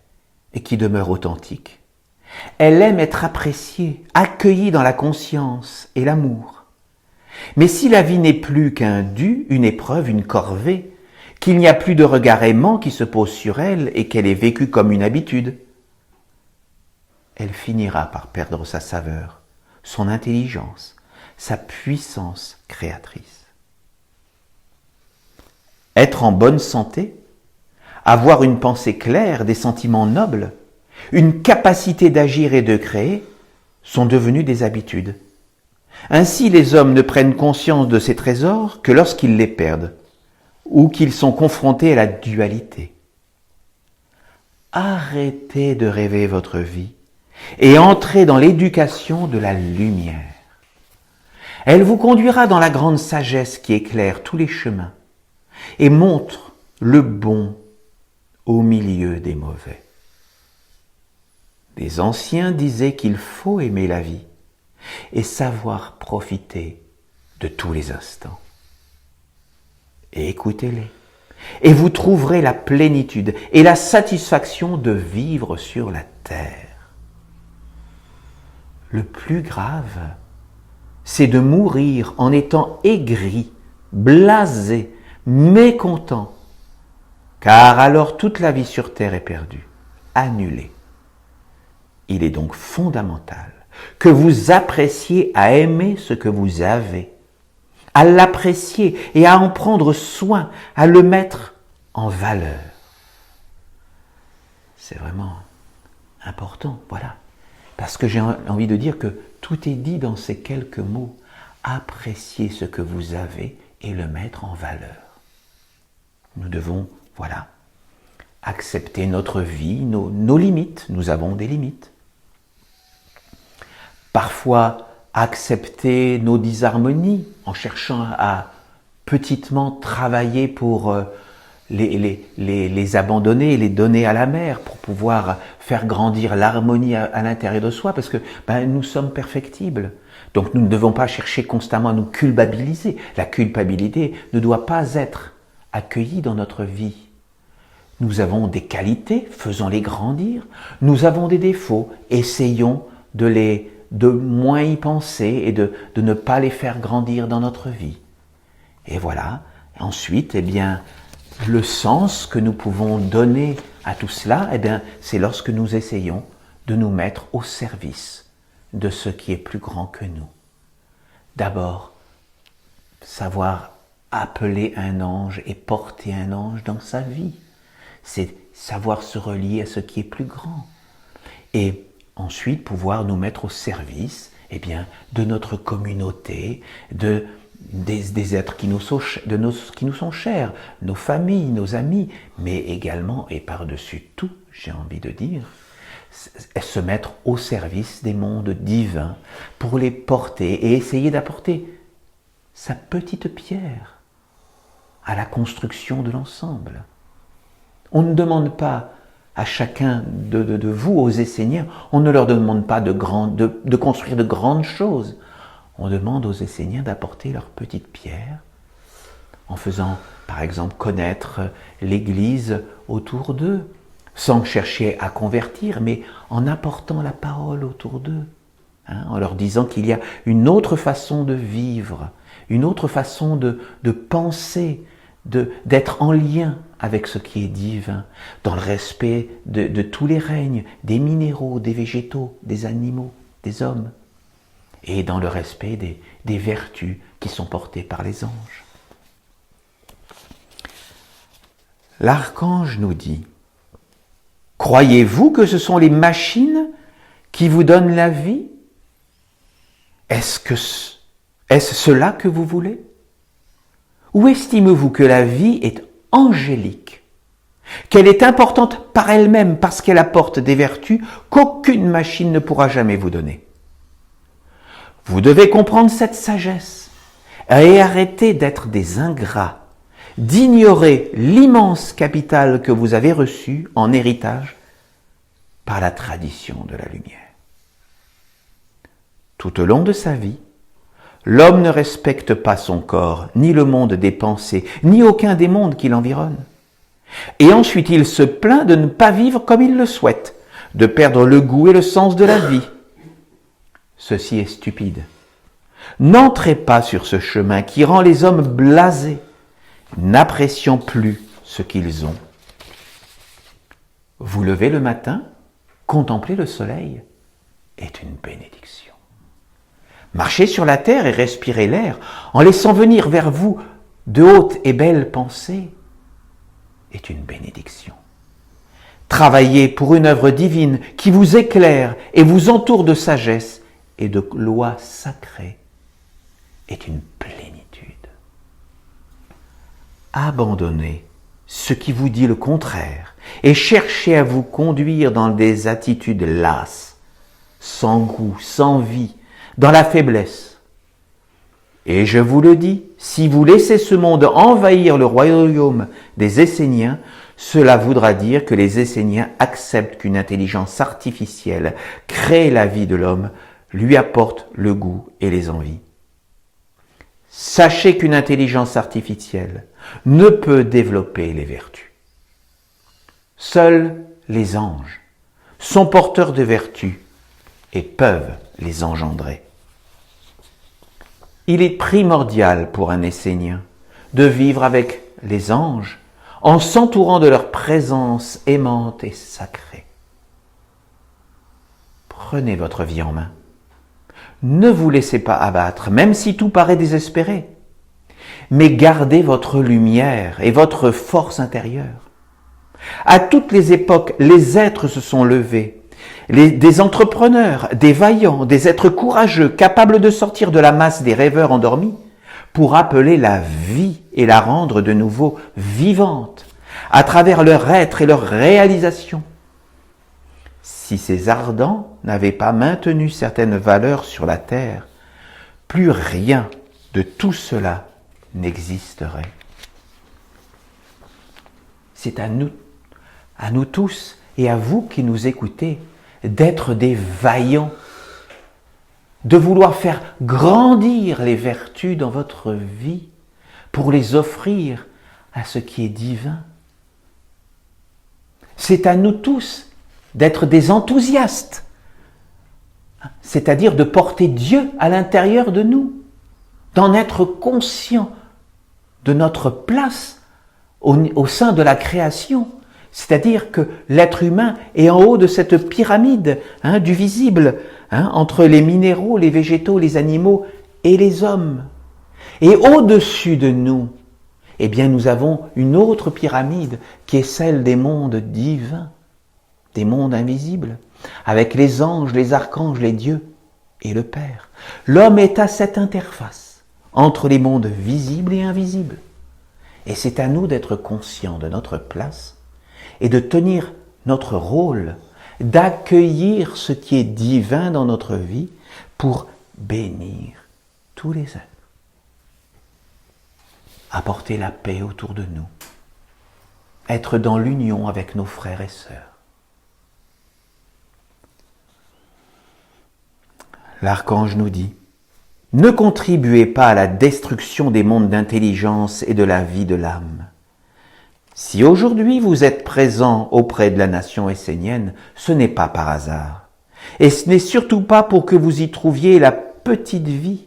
et qui demeure authentique. Elle aime être appréciée, accueillie dans la conscience et l'amour. Mais si la vie n'est plus qu'un dû, une épreuve, une corvée, qu'il n'y a plus de regard aimant qui se pose sur elle et qu'elle est vécue comme une habitude, elle finira par perdre sa saveur, son intelligence, sa puissance créatrice. Être en bonne santé, avoir une pensée claire, des sentiments nobles, une capacité d'agir et de créer sont devenus des habitudes. Ainsi, les hommes ne prennent conscience de ces trésors que lorsqu'ils les perdent ou qu'ils sont confrontés à la dualité. Arrêtez de rêver votre vie et entrez dans l'éducation de la lumière. Elle vous conduira dans la grande sagesse qui éclaire tous les chemins et montre le bon au milieu des mauvais. Les anciens disaient qu'il faut aimer la vie et savoir profiter de tous les instants. Et écoutez-les, et vous trouverez la plénitude et la satisfaction de vivre sur la terre. Le plus grave, c'est de mourir en étant aigri, blasé, mécontent, car alors toute la vie sur terre est perdue, annulée. Il est donc fondamental que vous appréciez à aimer ce que vous avez, à l'apprécier et à en prendre soin, à le mettre en valeur. C'est vraiment important, voilà. Parce que j'ai envie de dire que tout est dit dans ces quelques mots. Apprécier ce que vous avez et le mettre en valeur. Nous devons, voilà, accepter notre vie, nos limites. Nous avons des limites. Parfois, accepter nos disharmonies en cherchant à petitement travailler pour les abandonner, les donner à la mer pour pouvoir faire grandir l'harmonie à l'intérieur de soi parce que nous sommes perfectibles. Donc nous ne devons pas chercher constamment à nous culpabiliser. La culpabilité ne doit pas être accueillie dans notre vie. Nous avons des qualités, faisons-les grandir. Nous avons des défauts, essayons de moins y penser et de ne pas les faire grandir dans notre vie. Et voilà, ensuite, le sens que nous pouvons donner à tout cela, c'est lorsque nous essayons de nous mettre au service de ce qui est plus grand que nous. D'abord, savoir appeler un ange et porter un ange dans sa vie. C'est savoir se relier à ce qui est plus grand. Et ensuite, pouvoir nous mettre au service de notre communauté, des êtres qui nous sont chers, nos familles, nos amis, mais également, et par-dessus tout, j'ai envie de dire, se mettre au service des mondes divins pour les porter et essayer d'apporter sa petite pierre à la construction de l'ensemble. On ne demande pas à chacun de vous, aux Esséniens, on ne leur demande pas de construire de grandes choses. On demande aux Esséniens d'apporter leur petite pierre en faisant, par exemple, connaître l'Église autour d'eux, sans chercher à convertir, mais en apportant la parole autour d'eux. en leur disant qu'il y a une autre façon de vivre, une autre façon de penser, d'être en lien avec ce qui est divin, dans le respect de tous les règnes, des minéraux, des végétaux, des animaux, des hommes, et dans le respect des vertus qui sont portées par les anges. L'archange nous dit, « Croyez-vous que ce sont les machines qui vous donnent la vie ? Est-ce cela que vous voulez ? Ou estimez-vous que la vie est angélique, qu'elle est importante par elle-même parce qu'elle apporte des vertus qu'aucune machine ne pourra jamais vous donner ? Vous devez comprendre cette sagesse et arrêter d'être des ingrats, d'ignorer l'immense capital que vous avez reçu en héritage par la tradition de la lumière. Tout au long de sa vie, l'homme ne respecte pas son corps, ni le monde des pensées, ni aucun des mondes qui l'environnent. Et ensuite, il se plaint de ne pas vivre comme il le souhaite, de perdre le goût et le sens de la vie. Ceci est stupide. N'entrez pas sur ce chemin qui rend les hommes blasés, n'appréciant plus ce qu'ils ont. Vous levez le matin, contempler le soleil est une bénédiction. Marchez sur la terre et respirez l'air en laissant venir vers vous de hautes et belles pensées est une bénédiction. Travailler pour une œuvre divine qui vous éclaire et vous entoure de sagesse et de lois sacrées est une plénitude. Abandonnez ce qui vous dit le contraire et cherchez à vous conduire dans des attitudes lasses, sans goût, sans vie, dans la faiblesse. Et je vous le dis, si vous laissez ce monde envahir le royaume des Esséniens, cela voudra dire que les Esséniens acceptent qu'une intelligence artificielle crée la vie de l'homme, lui apporte le goût et les envies. Sachez qu'une intelligence artificielle ne peut développer les vertus. Seuls les anges sont porteurs de vertus et peuvent les engendrer. Il est primordial pour un Essénien de vivre avec les anges en s'entourant de leur présence aimante et sacrée. Prenez votre vie en main. Ne vous laissez pas abattre, même si tout paraît désespéré. Mais gardez votre lumière et votre force intérieure. À toutes les époques, les êtres se sont levés. Des entrepreneurs, des vaillants, des êtres courageux, capables de sortir de la masse des rêveurs endormis, pour appeler la vie et la rendre de nouveau vivante, à travers leur être et leur réalisation. Si ces ardents n'avaient pas maintenu certaines valeurs sur la terre, plus rien de tout cela n'existerait. C'est à nous tous et à vous qui nous écoutez, d'être des vaillants, de vouloir faire grandir les vertus dans votre vie pour les offrir à ce qui est divin. C'est à nous tous d'être des enthousiastes, c'est-à-dire de porter Dieu à l'intérieur de nous, d'en être conscients de notre place au sein de la création. C'est-à-dire que l'être humain est en haut de cette pyramide du visible, entre les minéraux, les végétaux, les animaux et les hommes. Et au-dessus de nous, eh bien, nous avons une autre pyramide qui est celle des mondes divins, des mondes invisibles, avec les anges, les archanges, les dieux et le Père. L'homme est à cette interface entre les mondes visibles et invisibles. Et c'est à nous d'être conscients de notre place et de tenir notre rôle, d'accueillir ce qui est divin dans notre vie pour bénir tous les êtres. Apporter la paix autour de nous, être dans l'union avec nos frères et sœurs. L'archange nous dit, « Ne contribuez pas à la destruction des mondes d'intelligence et de la vie de l'âme. Si aujourd'hui vous êtes présent auprès de la nation essénienne, ce n'est pas par hasard. Et ce n'est surtout pas pour que vous y trouviez la petite vie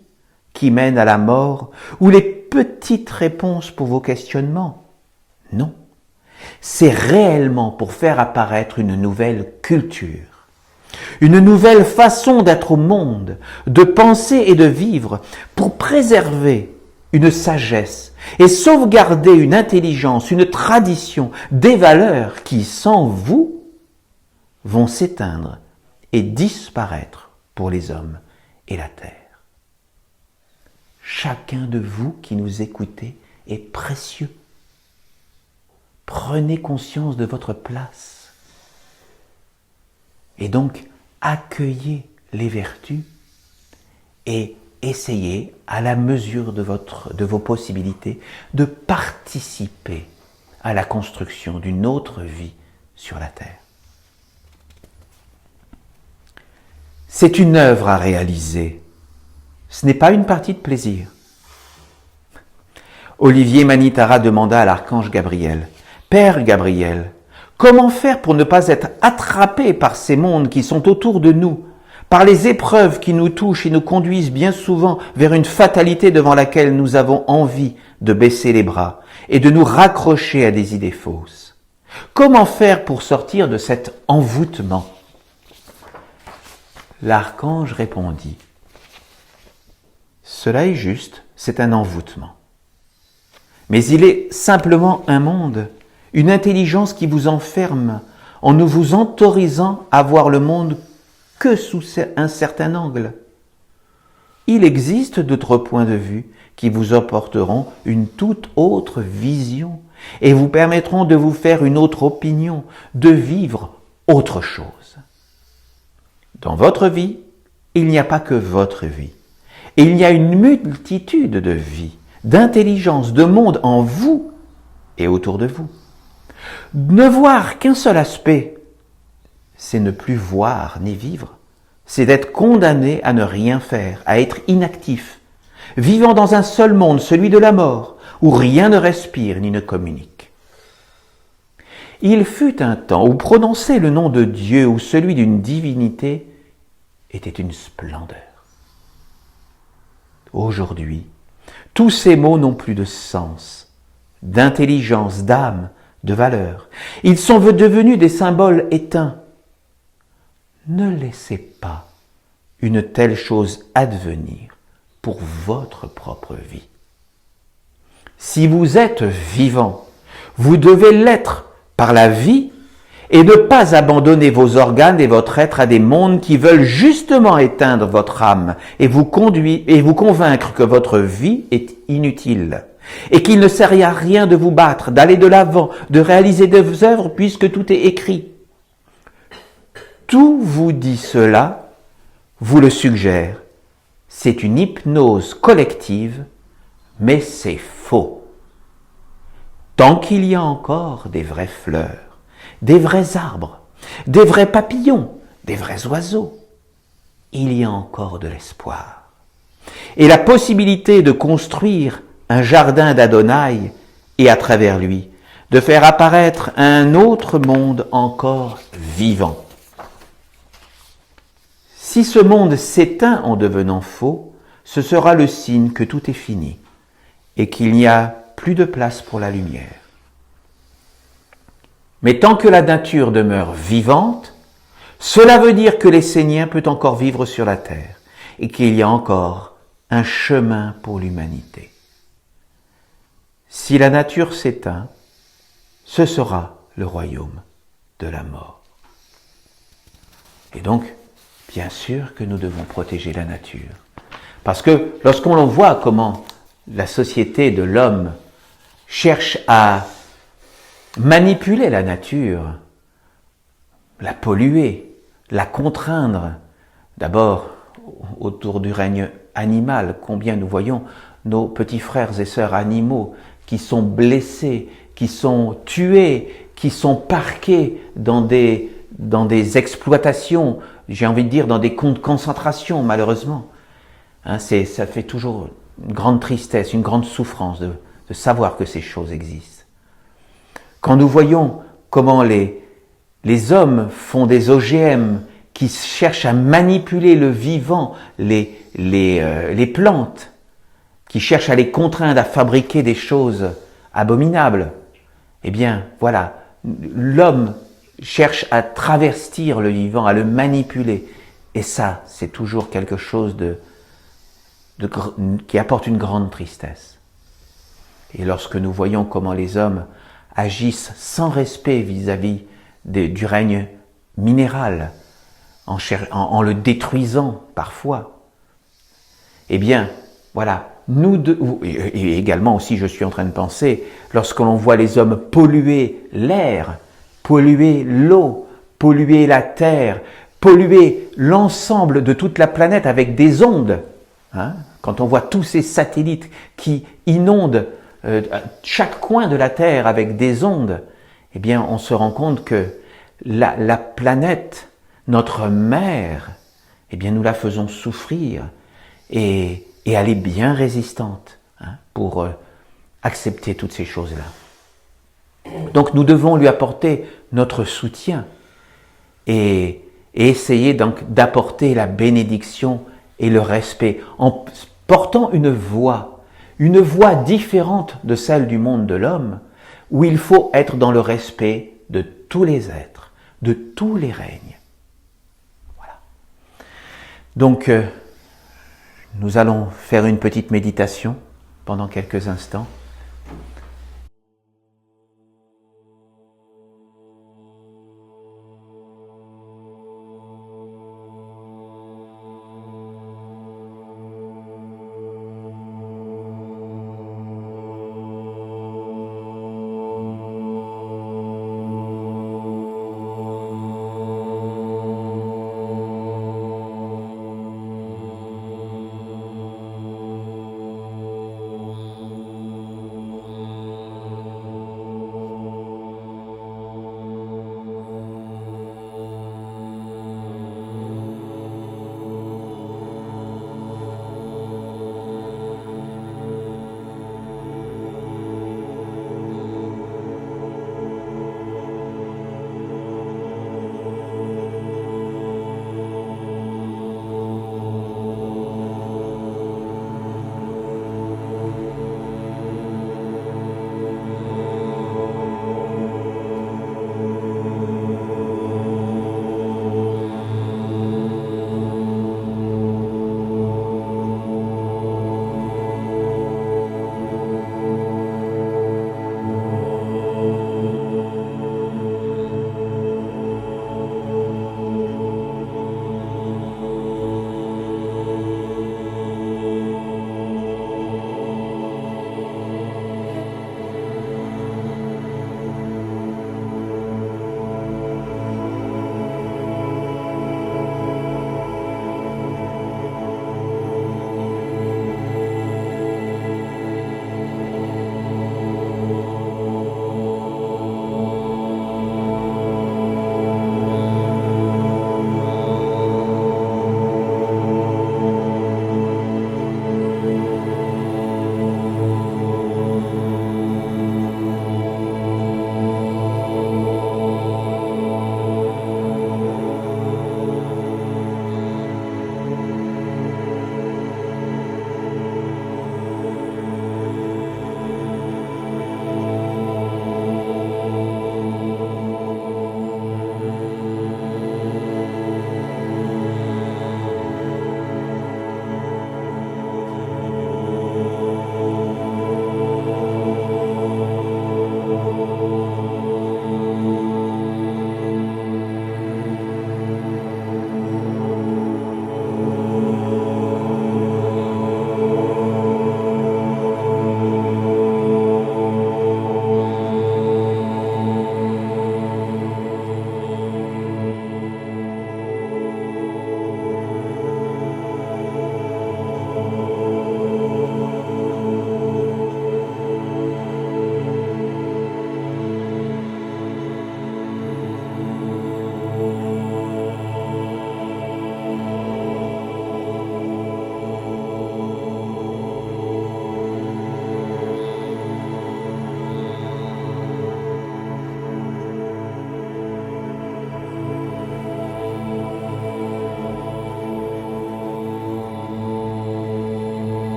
qui mène à la mort ou les petites réponses pour vos questionnements. Non. C'est réellement pour faire apparaître une nouvelle culture, une nouvelle façon d'être au monde, de penser et de vivre, pour préserver une sagesse et sauvegarder une intelligence, une tradition, des valeurs qui, sans vous, vont s'éteindre et disparaître pour les hommes et la terre. Chacun de vous qui nous écoutez est précieux. Prenez conscience de votre place et donc accueillez les vertus et essayez, à la mesure de vos possibilités, de participer à la construction d'une autre vie sur la terre. C'est une œuvre à réaliser. Ce n'est pas une partie de plaisir. Olivier Manitara demanda à l'archange Gabriel, « Père Gabriel, comment faire pour ne pas être attrapé par ces mondes qui sont autour de nous, par les épreuves qui nous touchent et nous conduisent bien souvent vers une fatalité devant laquelle nous avons envie de baisser les bras et de nous raccrocher à des idées fausses? Comment faire pour sortir de cet envoûtement ?» L'archange répondit, « Cela est juste, c'est un envoûtement. Mais il est simplement un monde, une intelligence qui vous enferme en ne vous autorisant à voir le monde que sous un certain angle. Il existe d'autres points de vue qui vous apporteront une toute autre vision et vous permettront de vous faire une autre opinion, de vivre autre chose. Dans votre vie, il n'y a pas que votre vie. Il y a une multitude de vies, d'intelligences, de mondes en vous et autour de vous. Ne voir qu'un seul aspect, c'est ne plus voir ni vivre. C'est d'être condamné à ne rien faire, à être inactif, vivant dans un seul monde, celui de la mort, où rien ne respire ni ne communique. Il fut un temps où prononcer le nom de Dieu ou celui d'une divinité était une splendeur. Aujourd'hui, tous ces mots n'ont plus de sens, d'intelligence, d'âme, de valeur. Ils sont devenus des symboles éteints. Ne laissez pas une telle chose advenir pour votre propre vie. Si vous êtes vivant, vous devez l'être par la vie et ne pas abandonner vos organes et votre être à des mondes qui veulent justement éteindre votre âme et vous convaincre que votre vie est inutile et qu'il ne sert à rien de vous battre, d'aller de l'avant, de réaliser des œuvres puisque tout est écrit. Tout vous dit cela, vous le suggère. C'est une hypnose collective, mais c'est faux. Tant qu'il y a encore des vraies fleurs, des vrais arbres, des vrais papillons, des vrais oiseaux, il y a encore de l'espoir. Et la possibilité de construire un jardin d'Adonai et à travers lui, de faire apparaître un autre monde encore vivant. Si ce monde s'éteint en devenant faux, ce sera le signe que tout est fini et qu'il n'y a plus de place pour la lumière. Mais tant que la nature demeure vivante, cela veut dire que l'Essénien peut encore vivre sur la terre et qu'il y a encore un chemin pour l'humanité. Si la nature s'éteint, ce sera le royaume de la mort. Et donc, bien sûr que nous devons protéger la nature. Parce que lorsqu'on voit comment la société de l'homme cherche à manipuler la nature, la polluer, la contraindre, d'abord autour du règne animal, combien nous voyons nos petits frères et sœurs animaux qui sont blessés, qui sont tués, qui sont parqués dans des exploitations, j'ai envie de dire dans des camps de concentration, malheureusement. Ça fait toujours une grande tristesse, une grande souffrance de savoir que ces choses existent. Quand nous voyons comment les hommes font des OGM qui cherchent à manipuler le vivant, les plantes, qui cherchent à les contraindre à fabriquer des choses abominables, eh bien, voilà, l'homme cherche à travestir le vivant, à le manipuler. Et ça, c'est toujours quelque chose qui apporte une grande tristesse. Et lorsque nous voyons comment les hommes agissent sans respect vis-à-vis du règne minéral, en le détruisant parfois, eh bien, voilà, et également aussi je suis en train de penser, lorsque l'on voit les hommes polluer l'air, polluer l'eau, polluer la terre, polluer l'ensemble de toute la planète avec des ondes, hein, quand on voit tous ces satellites qui inondent chaque coin de la Terre avec des ondes, eh bien on se rend compte que la planète, notre mère, eh bien nous la faisons souffrir et elle est bien résistante, hein, pour accepter toutes ces choses-là. Donc nous devons lui apporter notre soutien et essayer donc d'apporter la bénédiction et le respect en portant une voix différente de celle du monde de l'homme, où il faut être dans le respect de tous les êtres, de tous les règnes. Voilà. Donc, nous allons faire une petite méditation pendant quelques instants.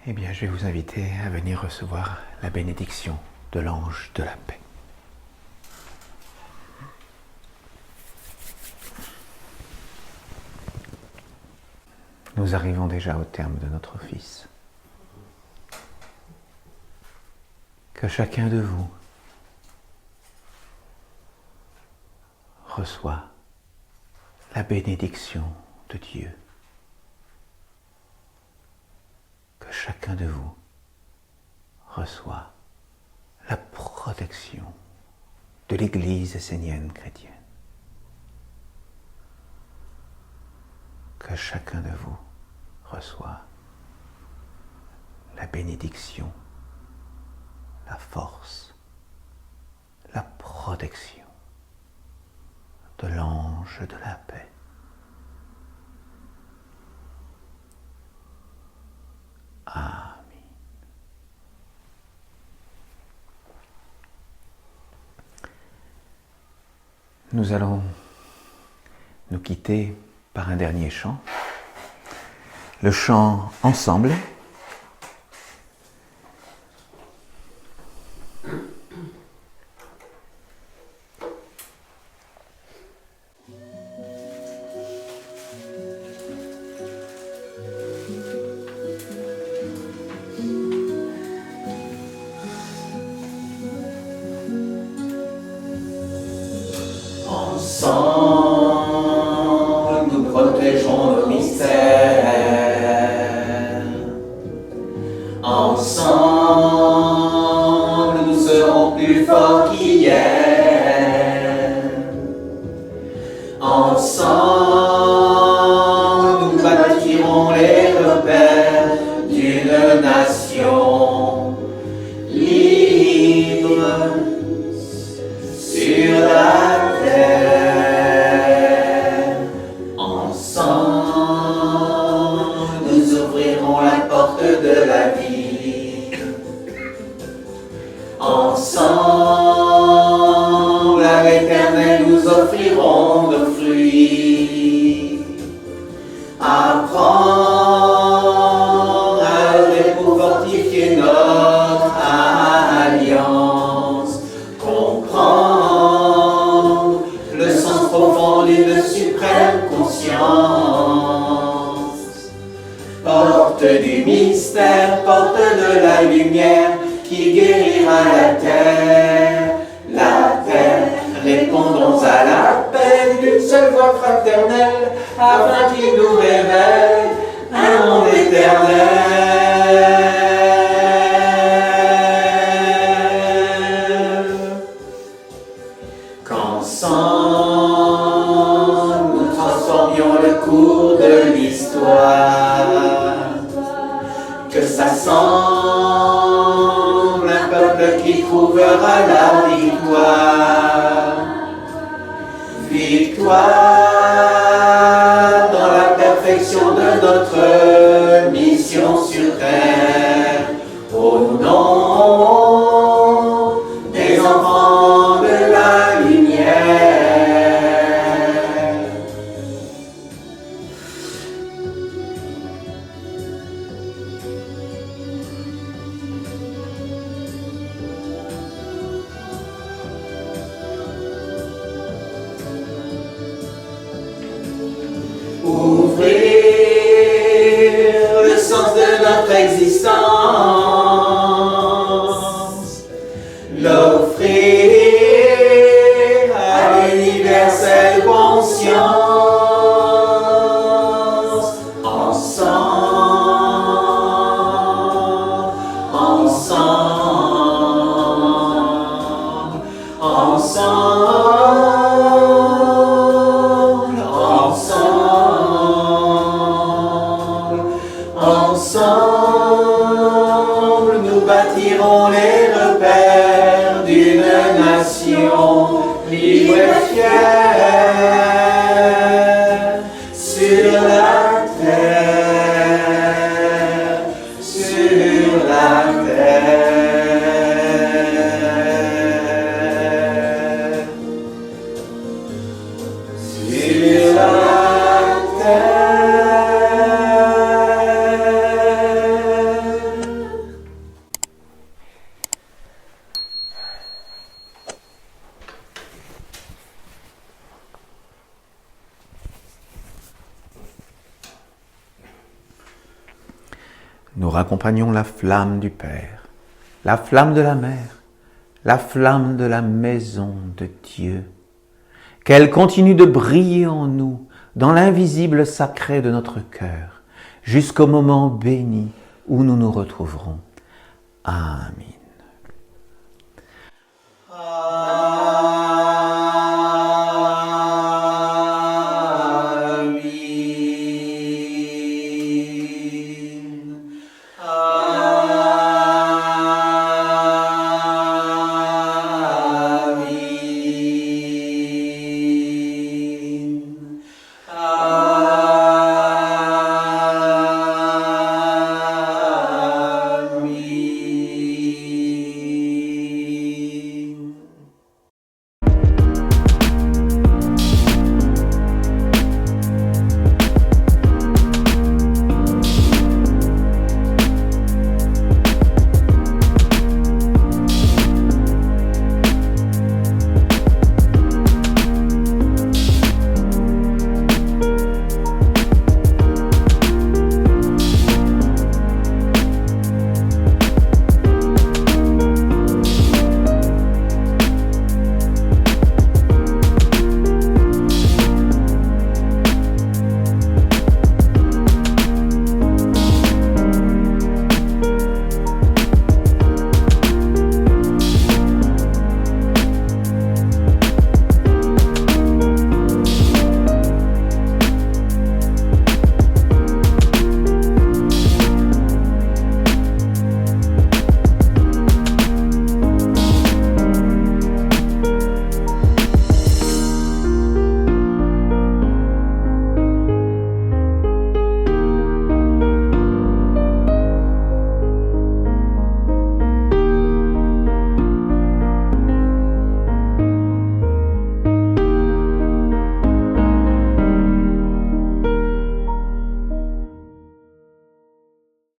Eh bien, je vais vous inviter à venir recevoir la bénédiction de l'ange de la paix. Nous arrivons déjà au terme de notre office. Que chacun de vous reçoit la bénédiction de Dieu. Que chacun de vous reçoit la protection de l'Église essénienne chrétienne. Que chacun de vous reçoit la bénédiction, la force, la protection de l'ange de la paix. Amen. Nous allons nous quitter par un dernier chant, le chant Ensemble. Ensemble, nous protégeons nos mystères. Ensemble, nous serons plus forts qu'hier. Ensemble, nous bâtirons les repères d'une nation libre sur la terre. Ensemble, nous ouvrirons la porte de la vie. Ensemble, à l'Éternel, nous offrirons nos fruits. Apprends à œuvrer pour fortifier notre alliance. Comprends le sens profond d'une suprême conscience. Porte du mystère, porte de la lumière qui guérira la terre. La terre, répondons à l'appel d'une seule voix fraternelle, afin qu'il nous révèle un monde éternel. Qu'ensemble nous transformions le cours de l'histoire. Que s'assemble un peuple qui trouvera la victoire. Victoire dans la perfection de notre mission sur terre. Au nom des enfants de la lumière. Ouvrir le sens de notre existence, l'offrir à l'universelle conscience. Ensemble, ensemble, ensemble, ensemble, ensemble, nous bâtirons les repères d'une nation libre et fière sur la terre, sur la terre, sur la terre. Nous raccompagnons la flamme du Père, la flamme de la Mère, la flamme de la maison de Dieu. Qu'elle continue de briller en nous, dans l'invisible sacré de notre cœur, jusqu'au moment béni où nous nous retrouverons. Amen.